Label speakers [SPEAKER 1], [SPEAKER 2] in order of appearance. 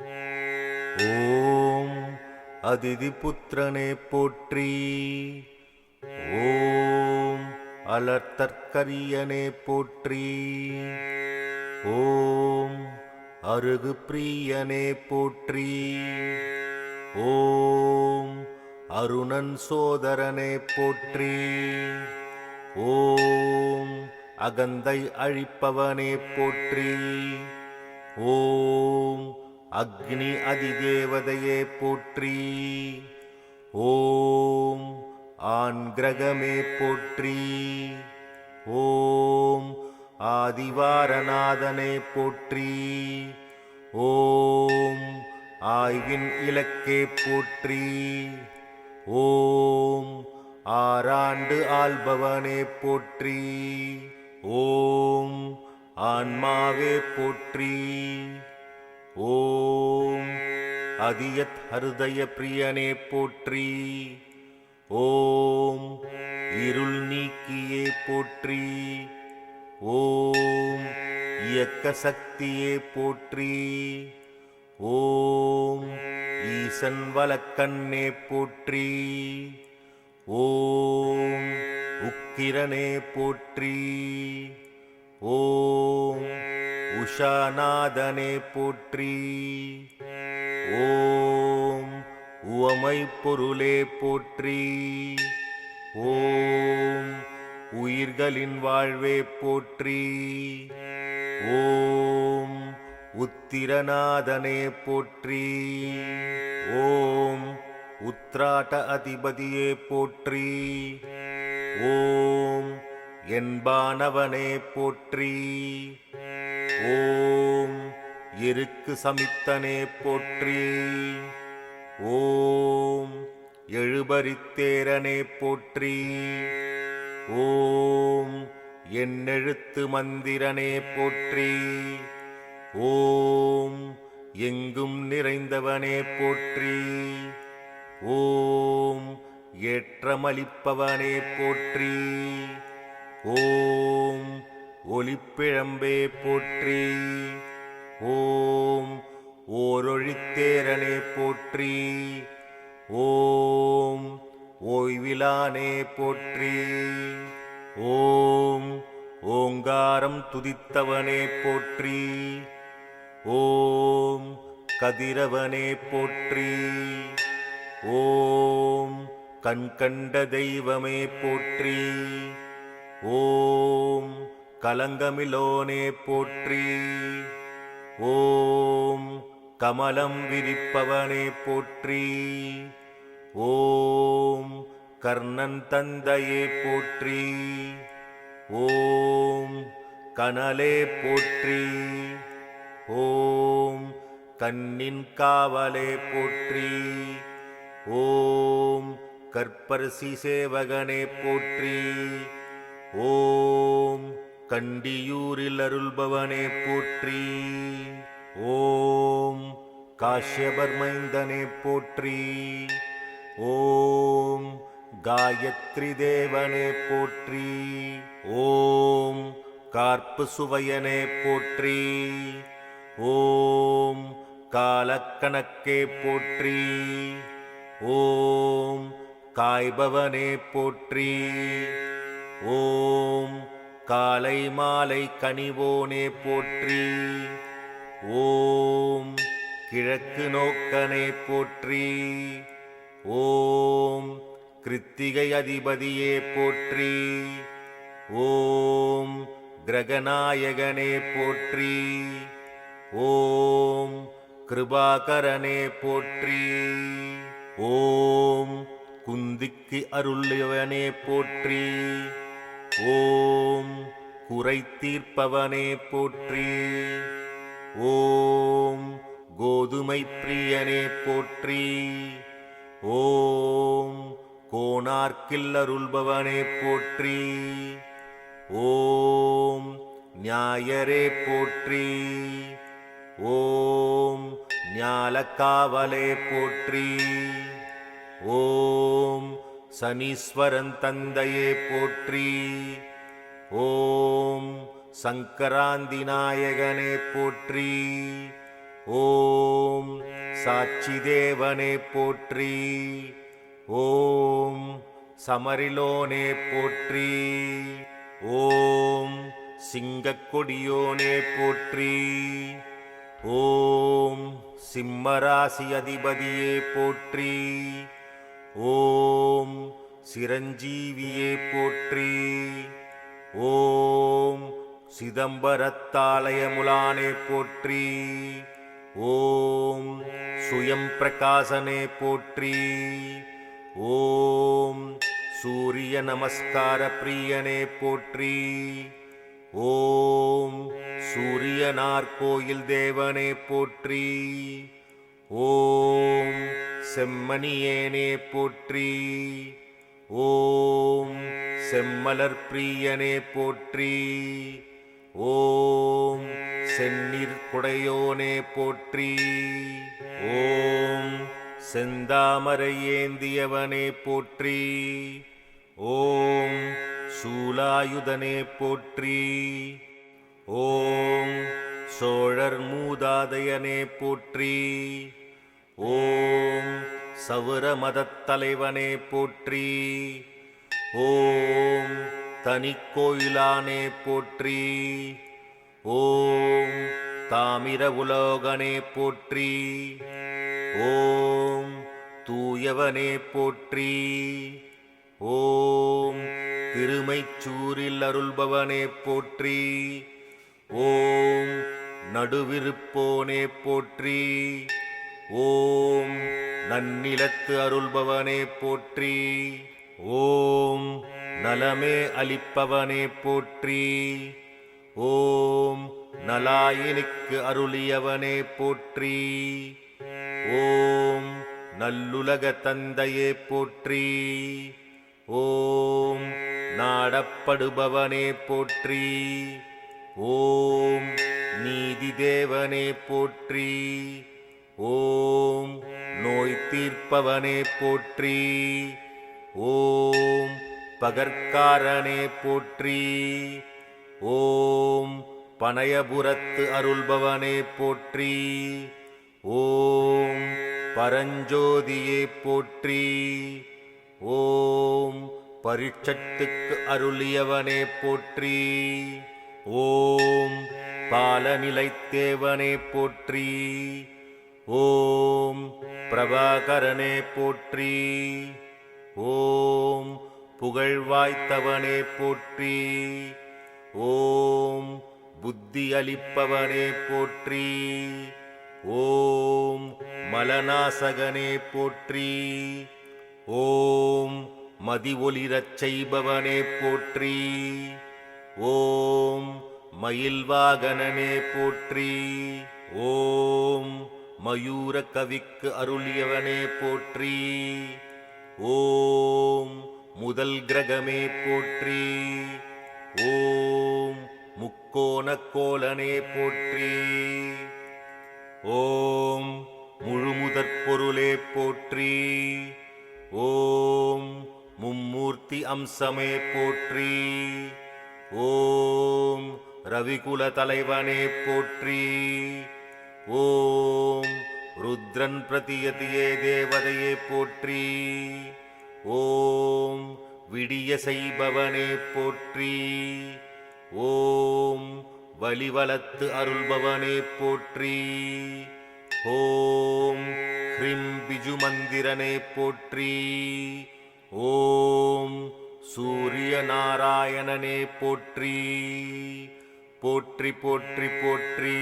[SPEAKER 1] ஓம் அதிதிபுத்திரனே போற்றி. ஓம் அலர்த்தற்கரியனே போற்றி. ஓம் அருகு பிரியனே போற்றி. ஓம் அருணன் சோதரனே போற்றி. ஓம் அகந்தை அழிப்பவனே போற்றி. ஓம் அக்னி அதிதேவதையே போற்றி. ஓம் ஆண் கிரகமே போற்றி. ஓம் ஆதிவாரநாதனே போற்றி. ஓம் ஆய்வின் இலக்கே போற்றி. ஓம் ஆறாண்டு ஆள்பவனே போற்றி. ஓம் ஆன்மாவே போற்றி. ஓம் அதியத் ஹருதய பிரியனே போற்றி. ஓம் இருள் நீக்கியே போற்றி. ஓம் இயக்க சக்தியே போற்றி. ஓம் ஈசன் வலக்கண்ணே போற்றி. ஓம் உக்கிரனே போற்றி. ஓம் உஷாநாதனே போற்றி. ஓம் உவமை பொருளே போற்றி. ஓம் உயிர்களின் வாழ்வே போற்றி. ஓம் உத்திரநாதனே போற்றி. ஓம் உத்ராட்ட அதிபதியே போற்றி. ஓம் என்பானவனே போற்றி. ஓம் எருக்கு சமித்தனே போற்றி. ஓம் எழுபரித்தேரனே போற்றி. ஓம் எண்ணெழுத்து மந்திரனே போற்றி. ஓம் எங்கும் நிறைந்தவனே போற்றி. ஓம் ஏற்றமளிப்பவனே போற்றி. ஓம் ஒளிப்பிழம்பே போற்றி. ஓம் ஓரொழித்தேரனே போற்றி. ஓம் ஓய்விலானே போற்றி. ஓம் ஓங்காரம் துதித்தவனே போற்றி. ஓம் கதிரவனே போற்றி. ஓம் கண்கண்ட தெய்வமே போற்றி. ஓம் கலங்கமிலோனே போற்றி. ஓம் கமலம் விரிப்பவனே போற்றி. ஓம் கர்ணன் தந்தையே போற்றி. ஓம் கனலே போற்றி. ஓம் கண்ணின் காவலே போற்றி. ஓம் கற்பரசி சேவகனே போற்றி. ஓம் கண்டியூரில் அருள்பவனே போற்றி. ஓம் காஷ்யபர் மைந்தனே போற்றி. ஓம் காயத்ரி தேவனே போற்றி. ஓம் கார்ப்பு சுவையனே போற்றி. ஓம் காலக்கணக்கே போற்றி. ஓம் காய்பவனே போற்றி. ஓம் காலை மாலை கனிவோனே போற்றி. ஓம் கிழக்கு நோக்கனே போற்றி. ஓம் கிருத்திகை அதிபதியே போற்றி. ஓம் கிரகநாயகனே போற்றி. ஓம் கிருபாகரனே போற்றி. ஓம் குந்திக்கு அருள்யவனே போற்றி. ஓம் குறை தீர்ப்பவனே போற்றி. ஓம் கோதுமை பிரியனே போற்றி. ஓம் கோணார்க்கில் அருள்பவனே போற்றி. ஓம் ஞாயரே போற்றி. ஓம் ஞாலக்காவலே போற்றி. ஓம் சனீஸ்வரன் தந்தையே போற்றி. ஓம் சங்கராந்தி நாயகனே போற்றி. ஓம் சாட்சி தேவனே போற்றி. ஓம் சமரிலோனே போற்றி. ஓம் சிங்கக்கொடியோனே போற்றி. ஓம் சிம்மராசி அதிபதியே போற்றி. ஓம் சிரஞ்சீவியே போற்றி. ஓம் சிதம்பரத்தாலயமுலானே போற்றி. ஓம் சுயம் பிரகாசனே போற்றி. ஓம் சூரிய நமஸ்கார பிரியனே போற்றி. ஓம் சூரியனார் கோயில் தேவனே போற்றி. ஓம் செம்மணியேனே போற்றி. ஓம் செம்மலர் பிரியனே போற்றி. ஓம் செந்நீர் குடையோனே போற்றி. ஓம் செந்தாமரை ஏந்தியவனே போற்றி. ஓம் சூலாயுதனே போற்றி. ஓம் சோழர் மூதாதையனே போற்றி. ஓம் சவுர மதத்தலைவனே போற்றி. ஓம் தனிக்கோயிலானே போற்றி. ஓம் தாமிர உலோகனே போற்றி. ஓம் தூயவனே போற்றி. ஓம் திருமைச்சூரில் அருள்பவனே போற்றி. ஓம் நடுவிருப்போனே போற்றி. ஓம் நன்னிலத்து அருள்பவனே போற்றி. ஓம் நலமே அளிப்பவனே போற்றி. ஓம் நலாயினிக்கு அருளியவனே போற்றி. ஓம் நல்லுலக தந்தையே போற்றி. ஓம் நாடப்படுபவனே போற்றி. ஓம் நீதி தேவனே போற்றி. ஓம் நோய் தீர்ப்பவனே போற்றி. ஓம் பகற்காரனே போற்றி. ஓம் பனயபுரத்து அருள்பவனே போற்றி. ஓம் பரஞ்சோதியே போற்றி. ஓம் பரீட்சத்துக்கு அருளியவனே போற்றி. ஓம் பாலநிலைத்தேவனே போற்றி. ஓம் பிரபாகரனே போற்றி. ஓம் புகழ்வாய்த்தவனே போற்றி. ஓம் புத்தி அளிப்பவனே போற்றி. ஓம் மலநாசகனே போற்றி. ஓம் மதி ஒளிரச் செய்பவனே போற்றி. ஓம் மயில்வாகனனே போற்றி. ஓம் மயூர கவிக்கு அருளியவனே போற்றி. ஓம் முதல் கிரகமே போற்றி. ஓம் முக்கோணக்கோலனே போற்றி. ஓம் முழுமுதற் பொருளே போற்றி. ஓம் மும்மூர்த்தி அம்சமே போற்றி. ஓம் ரவிகுல தலைவனே போற்றி. ஓம் ருத்ரன் பிரதியதியே தேவதையே போற்றி. ஓம் விடிய செய்பவனே போற்றி. ஓம் வலிவலத்து அருள்பவனே போற்றி. ஓம் ஹ்ரீம் பிஜு மந்திரனே போற்றி. ஓம் சூரிய நாராயணனே போற்றி. போற்றி போற்றி போற்றி.